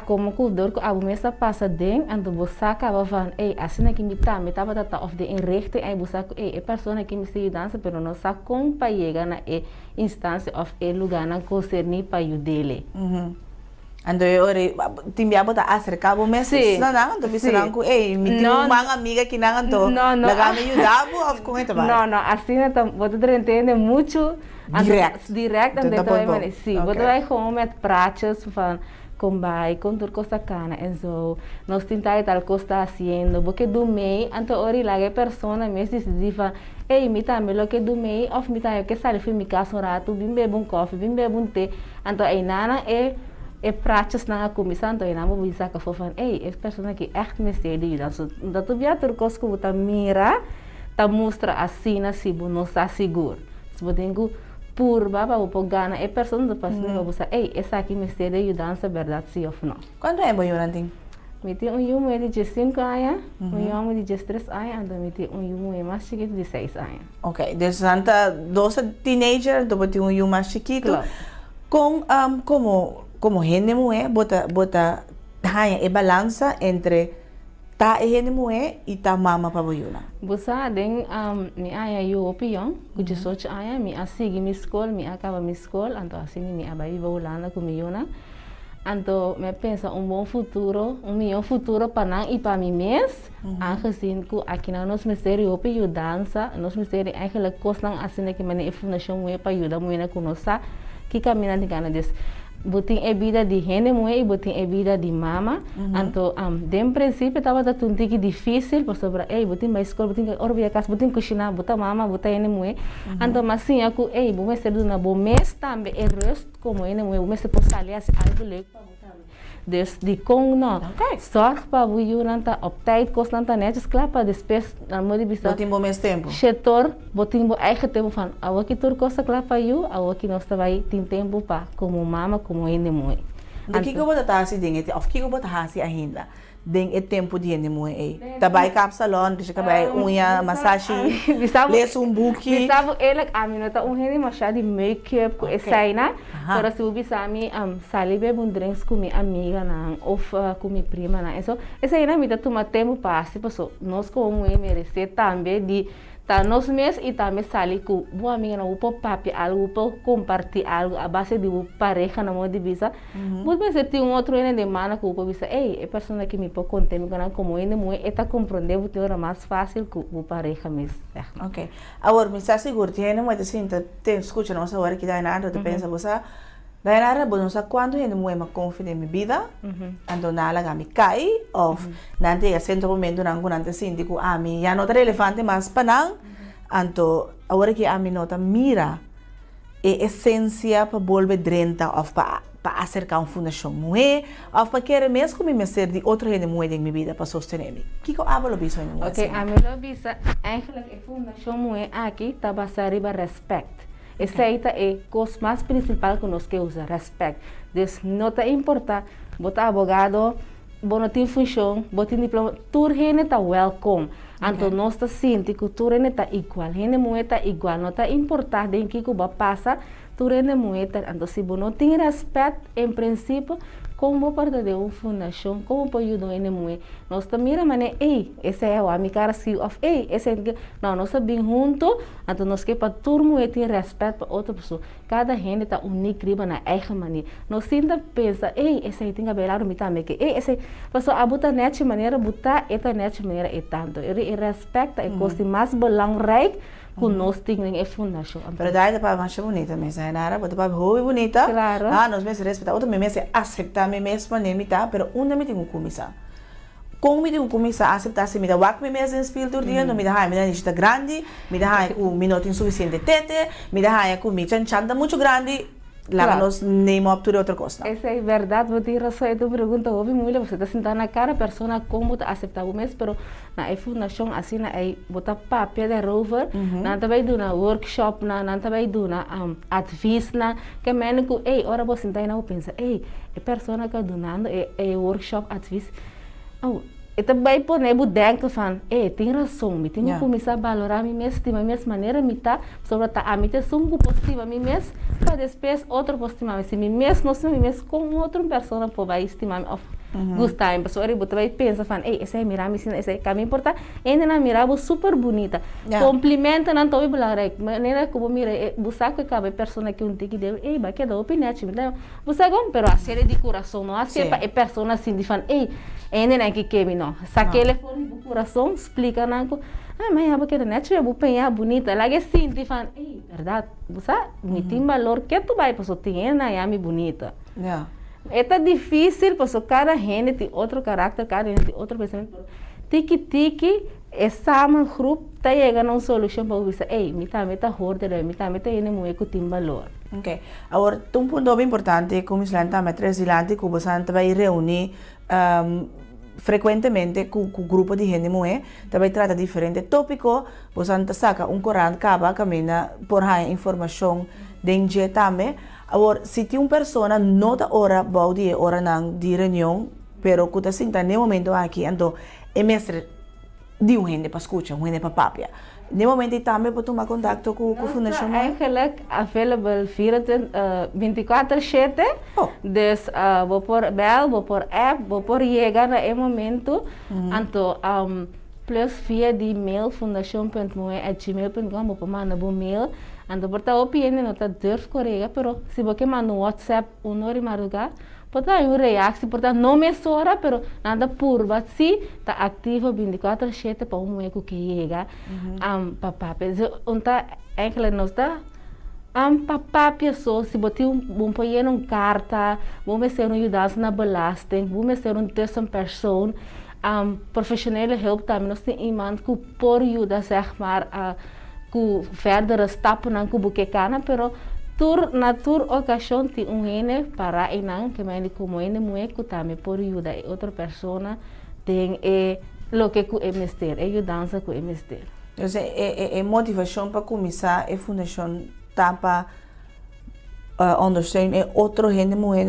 como que o dor que a mesa passa dentro, então você acaba falando, assim que me estava of de inrichting, aí você a pessoa que me está ajudando, pero não sabe como para chegar na instância of lugar na concerne para ajudá-lo. Ando eu timbiabo ta acerca bo meses não tô pensando que me tem uma amiga que não tô laga me ajudava of com isso não assim não você entende muito direct ando também sim você vai com práticas para combai com tudo coisa cana então nós tentamos tal coisa fazendo porque do meio então ori laga pessoa mesmo se diz me também lo que do meio of me também que sai filme caso rato bim bebe coffee bim bebe té então aí nana práticas na comissão, então eu não bisa que fofan, é pessoa que echt me cede, então da tu via tur coisa que você mira, tá mostra assim na se não está seguro, se você tem por baba o pogana, é pessoa do passo que você, essa aqui me cede e dança verdade sim ou não. Quanto é bom Yorantin? Me tem yumo de 5 anos, yumo de 3 anos, então me tem yumo mais chiquito de 6 anos. Ok, então santa 12 teenager, então tem yumo mais chiquito. Com como gente mulher bota hanya balança entre ta gente mulher e ta mama para boiuna. Bosa den mi aya eu opinião, que de sorte aya mi asigi mi escola, mi acaba mi escola, então assim mi abai Holanda com miuna. Então me pensa bom futuro, melhor futuro para nós e para mim mesmo. Aangezien que aqui na nosso ministério opinião dança, nosso ministério eigenlijk coisa assim que mane fundação mulher para ajudar mulher com nossa que caminha de gana des. Buting a vida de gente mulher e buting a vida de mama. Então, de princípio estava tudo difícil, por sobre buting mais escola, buting orbia casa, buting cozinhar, buta mama, buta gente mulher. Então, mas sim, aku vou ser do na bom mês também, é resto como gente mulher, vou ser por sair assim algo legal para botar. Desde com não, sorte para o Yuranta, optar com os nantanetes, claro para depois na moda de botar bom mês tempo. Setor, botar bom eigen tempo fan, ao que tudo coisa claro para you, ao que nós vai ter tempo para como mama, como ele mãe. Do que eu vou dar assim dentro, of que eu vou dar assim ainda. Den tempo de gente mãe trabalha com salão, deixa trabalhar unha, massagem, lê book. Sabe ele a mim não tá gente machado de make-up com essa na, para se o bisami sali bebe drinks com minha amiga na, ou com minha prima na, então essa aí na me tá tomar tempo passe, passou nós como merece também de tá nós mesmos e também sali com boa amiga na upo papi algo upo compartilhar algo a base de pareja na moda bisa muito bem se tem outro ene de mana que upo bisa é pessoa que me pode contar me canal como ene mulher está compreender o teor mais fácil que o pareja mesmo. Ok, agora me está seguro tiene muito assim te escuta nossa hora que dá nada tu pensa você daí nada bom não sei quando gente mulher me confia em minha vida ando na lá me cai of nanti a centro momento não quando antes sim digo mi já não tá relevante mas panang anto agora que mi nota mira é essência para volver drenta of para acercar fundação mulher of para querer mesmo como me ser de outra gente mulher em minha vida para sostener-me que eu abro biso em mulher. Ok, a mim lo bisa eigenlijk a fundação mulher aqui tá basada em respeito. Essa é a coisa mais principal que nós que usa, respeito. Então, não importa, botar abogado, bonotin função, botin diploma, tur gente tá welcome. Anto nós tá sinti que tur gente tá igual, gente moeda igual, não tá importante em que Cuba passa, tur gente moeda, anto se bonotin respeito, em princípio, como parte de uma fundação, como pode ajudar em moeda, nós tá mira mané, esse é o amigo cara se of, esse é não, nós tá bem junto, anto nós que para tur moeda tem respeito para outra pessoa, cada gente tá único riba na eigen maneira, nós sinta pensa, esse aí tem que beilar o mita que, esse pessoa abuta nete maneira, buta eta nete maneira é tanto, ele respeita é coisa mais belangrijk que nós temos em fundação. Verdade, para mais bonita, mas é nada, para hobby bonita. Claro. Nós mesmos respeitar, outro mesmo aceitar, mesmo nemita, pero onde me tenho começar? Como me tenho começar a aceitar se me dá wak me mesmo espírito dia, não me dá me dá está grande, me dá o me não tem suficiente tete, me dá com me chanta muito grande. Lá nós nem optar outra coisa. Essa é verdade, vou ter razão. Eu pergunto, ouve mulher, você está sentando na cara, a pessoa como está aceitar o mês, pero na fundação assim na botar papel de rover, na também do na workshop, na também do na advice na que médico, ora você sentar na pensa, a pessoa que donando é workshop advice, e também pode denken van, tem razão, me tenho que começar a valorar mim mesmo, de uma mesma maneira, me tá, sobre a mim ter sungo positiva mim mesmo, para depois outro positiva, se mim mesmo, não se mim mesmo, com outra pessoa pode estimar, gostar, a pessoa vai pensar van, essa é mirar, essa é que me importa, ainda na mirar, super bonita, complementa não tô belangrijk, maneira como mira, buscar que cada pessoa que tem que deve, vai que dá opinião, você como, pero a série de coração, não a série é pessoa assim de van, ainda não é que me não, saque ele fora do coração, explica não, mas é porque net é bem bonita, lá que sim, de van, verdade, você me tem valor que tu vai, pessoa tem na me bonita. É difícil, porque cada gente tem outro caráter, cada gente tem outro pensamento. Tiki-tiki, essa grupo está chegando a uma solução para você. Me tá horder, me tá muito que tem valor. Ok. Agora, um ponto bem importante, como Islândia também traz Islândia, que você vai reunir frequentemente com o grupo de gente mulher, também trata diferentes tópicos, você saca corante, acaba, caminha, por aí informação de também. Agora, se tem uma pessoa não está hora de reunião, pero que está sentando no momento aqui, então é mestre de um gente para escutar, um gente para papia. No momento também pode tomar contato com a fundação. Eigenlijk available 24/7. Dus vou por bel, vou por app, vou por chegar no momento. Então, plus via de e-mail fundação.moe@gmail.com, vou mandar um e-mail. Então, por estar opinião, não está durf correga, pero se você manda no WhatsApp, hora e madrugada, pode dar uma reação, portanto, não me sora, pero nada por se está ativo 24/7 para um eco que chega, papapia. Então, eigenlijk não está, papapia só, se você põe uma carta, vamos ser ajudança na belasting, vamos ser terceira pessoa, profissionele hulp também, nós temos iemand que pode ajudar, zeg maar, ku verdere stappen aan kubuke kana, pero na ocasión ti gente para inang que me como ene mue ku tame por ayuda outra persona tem lo que ku emester, ajudança ku emester. Entonces, motivação para começar a fundação tapa ondersteunen outro gente mue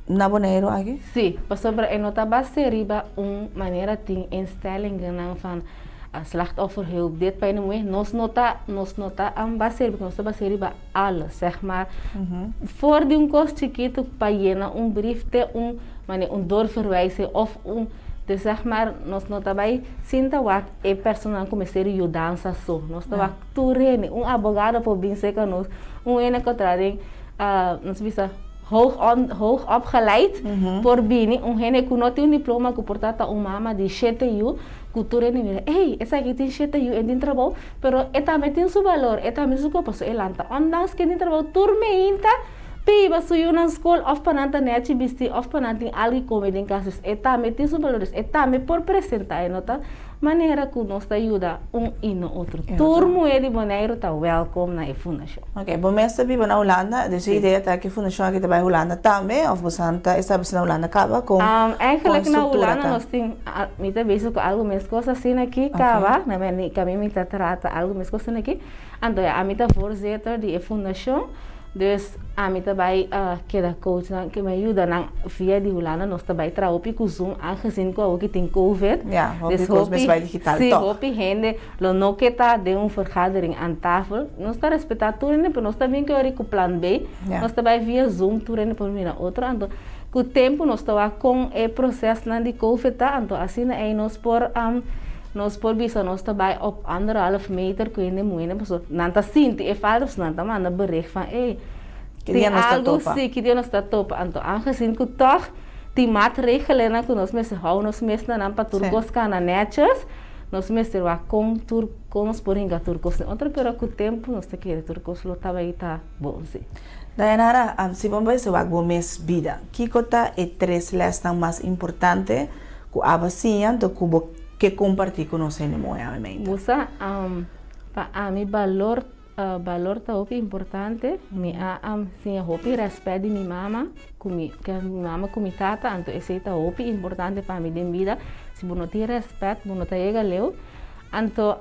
na boneiro aqui? Sim, sobre en nota base riba maneira tem instellingen van slachtofferhulp, dit bij een nos nota aan baseer, porque nós baseer bij alles, zeg maar. Voor die kost chiquito para llenar brief de doorverwijzen of dus zeg maar, nós nota bij sinta wat personal começar a ajudança só. Nós tava turene, advogado por bem seca nós, ene contrading, nós visa hoog opgeleid por bini, gente que não tem diploma, que portanto mama de 7 anos, cultura nem mira, essa aqui tem 7 anos, tem trabalho, pero também tem seu valor, também seu corpo, elanta, ondanks que tem trabalho, turme inta, piba suyu na escola, of pananta neti bisti, of pananta algo como em casos, também tem seu valor, também por apresentar, nota, maneira que nos ajuda e no outro. Turmo de maneira está welcome na fundação. Ok, bom, mas sabe na Holanda, dessa ideia tá que a fundação aqui também Holanda também, ou você está na Holanda acaba com eigenlijk na Holanda nós tem muita vezes com algumas coisas assim aqui acaba, na minha caminho me trata algumas coisas aqui. Então a minha voorzitter de fundação Dus a mim também queda coach que me ajuda na via de Holanda nós também trabalhamos com Zoom aangezien que ook tem COVID. Ja, hoop bij digitaal sim, toch. hoop gente lo no que tá de vergadering aan tafel. Nós está respeitar tudo, mas nós também que com plan B. Nós também via Zoom tudo por mim outro ando. Com o tempo nós estava com o processo na de COVID tá, então assim é nós por bisa nós também op 1,5 meter com ele moene, pessoa não tá sinto e falta não tá manda bericht van que dia nós está topa. Sim, que dia nós está topa. Então, aangezien que toch die maatregelen que nós mesmo hou nós mesmo na para turcos cana netjes, nós mesmo lá com turcos por inga turcos. Outra pero com o tempo nós tá querer turcos lo tava aí tá bom sim. Dayanara, se vamos ver se vai mes vida. Que cota é 3 lesson mais importante que a vacina do cubo que compartir com nós em moeda. Usa a mi valor tá muito importante. Mi sim hopi respeito de minha mama, que minha mama com minha tata, então esse tá muito importante para mim em vida. Se não tem respeito, não tá chega leu. Então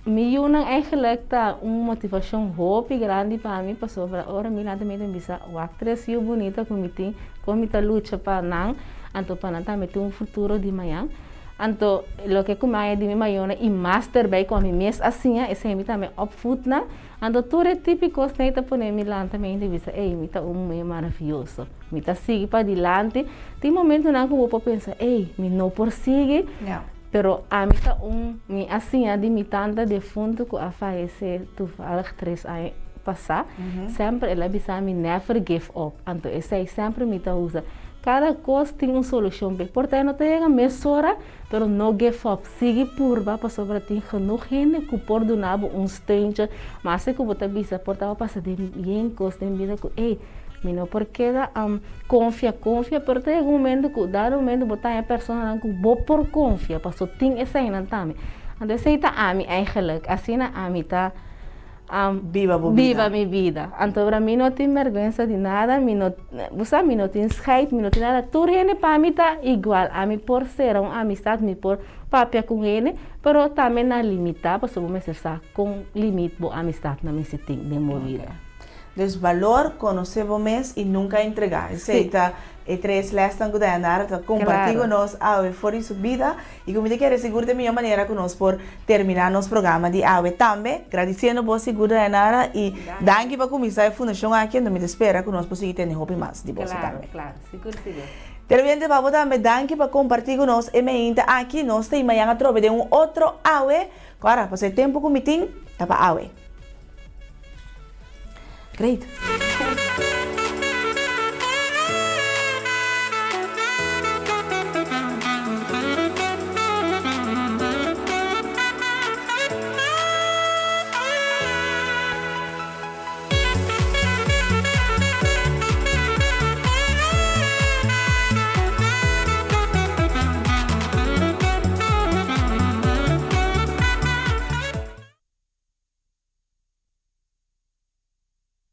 mi una eigenlijk tá motivação hopi grande para mim para sobre ora mi nada me bisa o actriz eu bonita com mi tá luta para não, então para não tá me ter futuro de manhã. Então, lo que comaya de mi mayona e master bij com a mes assim, esse me também opvoed na. Então, tudo é típico, né? Tá por mim lá também de vista, me tá meio maravilhoso. Me tá seguir para adiante. Tem momento na que eu vou pensar, me não por seguir. Pero a mim tá me assim, de mi tanta de fundo que a falece toevallig 3 anos passar. Sempre ela bisa me never give up. Então, esse sempre me tá usa. Cada coisa tem uma solução. Portanto, não tem a mesma hora, mas não give up. Sigue por para sobre ti. Genoeg gente que pode donar steuntje. Mas se que você bisa, portanto, passa de bem coisa em vida que, não porque confia, pero tem um momento que dado momento botar a pessoa que vou por confia, passou tem essa ainda também. Então, essa tá a mim eigenlijk, assim a mim tá viva minha vida. Então, para mim não tem vergonha de nada, você não tem scheid, não tem nada. Tudo para mim tá igual. A mim por ser uma amizade, me por papel com ele, pero também na limitar, para sobre ser com limite boa amizade na minha tem de minha vida. Dus valor, conhecer o mês e nunca entregar. Aceita e 3 lesson que Dayanara tá compartilhando conosco a fora sua vida e como te quero seguro de melhor maneira conosco por terminar nosso programa de AWE também. Agradecendo por seguro Dayanara e danke para começar a fundação aqui, não me espera conosco por seguir tendo hope mais de você também. Claro, seguro. Terminante para também danke para compartilhar conosco e me aqui nós tem amanhã a troca de outro AWE. Agora, para tempo com meeting, tá para AWE. Great.